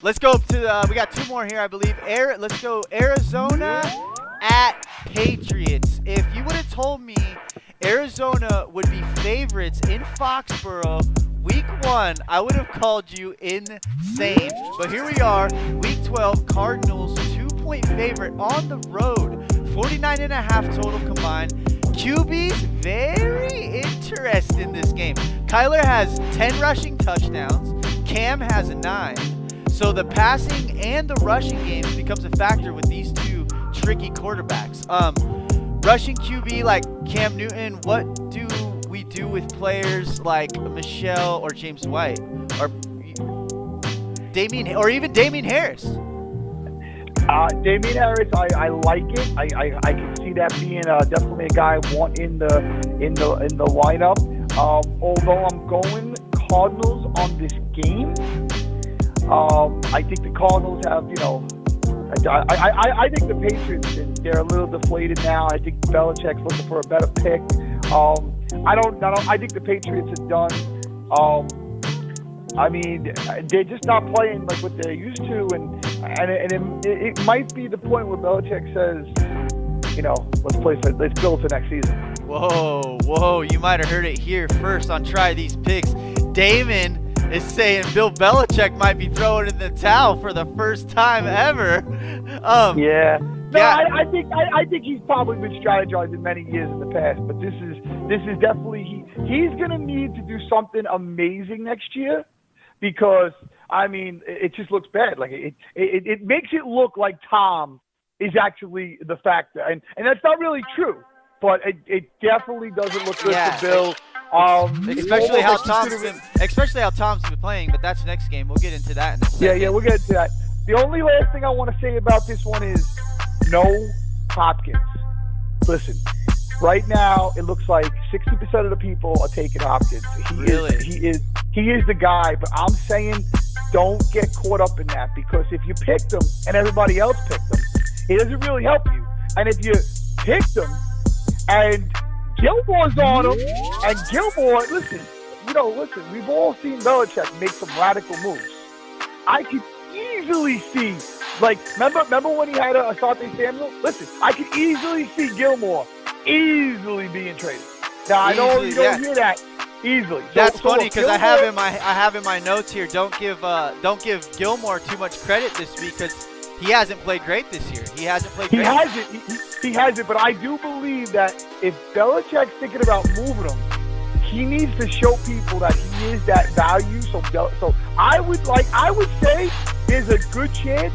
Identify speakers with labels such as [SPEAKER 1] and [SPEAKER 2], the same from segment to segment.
[SPEAKER 1] Let's go to we got two more here, I believe. Let's go Arizona at Patriots. If you would have told me Arizona would be favorites in Foxborough week 1, I would have called you insane. But here we are, week 12, Cardinals 2-point favorite on the road. 49.5 total combined. QB's very interested in this game. Kyler has 10 rushing touchdowns. Cam has 9. So the passing and the rushing games becomes a factor with these two tricky quarterbacks. Rushing QB like Cam Newton, what do we do with players like Michelle or James White or Damien or even Damien Harris?
[SPEAKER 2] Damien Harris, I like it. I can see that being definitely a guy I want in the lineup. Although I'm going Cardinals on this game. I think the Cardinals have, I think the Patriots, they're a little deflated now. I think Belichick's looking for a better pick. I think the Patriots are done. I mean, they're just not playing like what they're used to, and it might be the point where Belichick says, let's build for next season.
[SPEAKER 1] Whoa, you might have heard it here first on Try These Picks. Damon is saying Bill Belichick might be throwing in the towel for the first time ever.
[SPEAKER 2] Yeah. No, yeah. I think he's probably been strategizing many years in the past, but this is definitely he's gonna need to do something amazing next year, because I mean it just looks bad. Like it makes it look like Tom is actually the factor, and that's not really true, but it definitely doesn't look good for Bill.
[SPEAKER 1] Especially how Tom's been playing, but that's next game. We'll get into that in a second.
[SPEAKER 2] Yeah, we'll get into that. The only last thing I want to say about this one is no Hopkins. Listen, right now it looks like 60% of the people are taking Hopkins. He is the guy, but I'm saying don't get caught up in that, because if you picked him and everybody else picked him, it doesn't really help you. And if you picked him and Gilmore's on him, and Gilmore, listen, we've all seen Belichick make some radical moves. I could easily see, remember when he had a Asante Samuel? Listen, I could easily see Gilmore easily being traded. Now, I know you don't hear that easily.
[SPEAKER 1] That's funny, because I have in my notes here, don't give Gilmore too much credit this week, because he hasn't played great this year. He hasn't, but I do believe that if Belichick's thinking about moving him, he needs to show people that he is that value. So I would say there's a good chance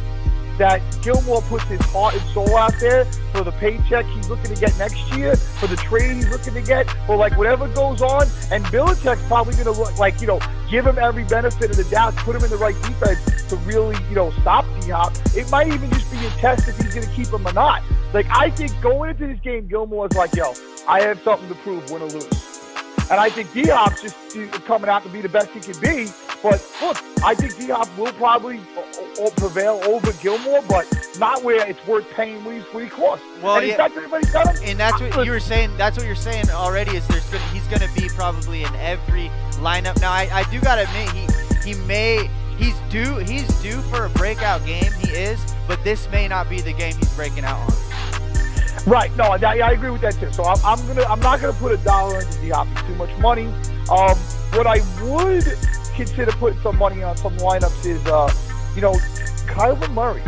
[SPEAKER 1] that Gilmore puts his heart and soul out there for the paycheck he's looking to get next year, for the trade he's looking to get, for whatever goes on. And Belichick's probably going to give him every benefit of the doubt, put him in the right defense to really, stop D-Hop. It might even just be a test if he's going to keep him or not. I think going into this game, Gilmore's like, I have something to prove, win or lose. And I think D-Hop's just coming out to be the best he can be. But look, I think D-Hop will probably prevail over Gilmore, but not where it's worth paying what he costs. Well,
[SPEAKER 2] and everybody's got him.
[SPEAKER 1] And that's what you were saying. That's what you're saying already. Is he's going to be probably in every lineup. Now, I do gotta admit, he's due for a breakout game. He is, but this may not be the game he's breaking out on.
[SPEAKER 2] Right. No, I agree with that too. So I'm not gonna put $1 into D-Hop. It's too much money. What I would consider putting some money on some lineups is, Kyler Murray.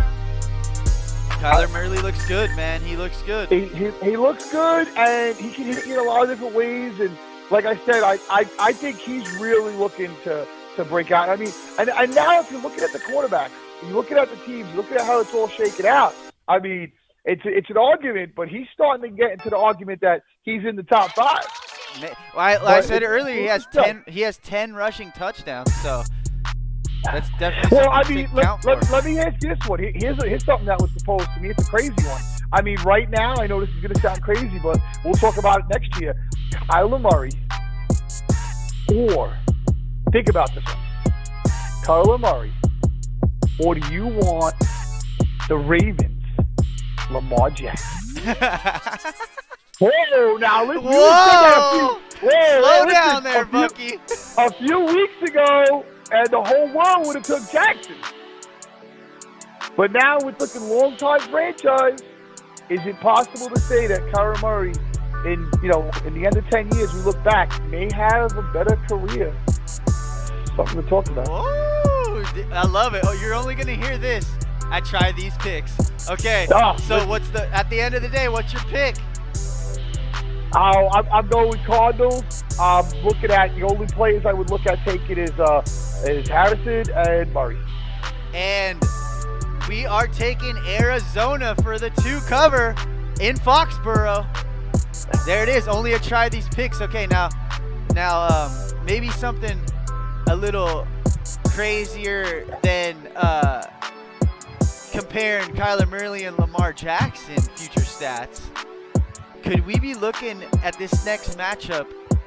[SPEAKER 1] Kyler Murray looks good, man. He looks good.
[SPEAKER 2] He looks good, and he can hit you in a lot of different ways. And like I said, I think he's really looking to break out. I mean, and now if you're looking at the quarterbacks, you're looking at the teams, you're looking at how it's all shaken out. I mean, it's an argument, but he's starting to get into the argument that he's in the top 5.
[SPEAKER 1] I said it earlier. He has 10 rushing touchdowns, so that's definitely.
[SPEAKER 2] Well, I mean, let me ask you this one. Here's something that was proposed to me. It's a crazy one. I mean, right now, I know this is going to sound crazy, but we'll talk about it next year. Kyler Murray, or think about this one: Kyler Murray, or do you want the Ravens? Lamar Jackson. Whoa! Now listen.
[SPEAKER 1] Slow down there, Bucky.
[SPEAKER 2] A few weeks ago, and the whole world would have took Jackson. But now with looking long-time franchise, is it possible to say that Kyler Murray, in the end of 10 years, we look back, may have a better career? Something to talk about.
[SPEAKER 1] Whoa, I love it. Oh, you're only going to hear this at Try These Picks. Okay, so at the end of the day, what's your pick?
[SPEAKER 2] I'm going with Cardinals. I'm looking at the only players I would look at taking is Harrison and Murray.
[SPEAKER 1] And we are taking Arizona for the 2 cover in Foxborough. There it is. Only a Try These Picks. Okay, now, maybe something a little crazier than comparing Kyler Murray and Lamar Jackson future stats. Could we be looking at this next matchup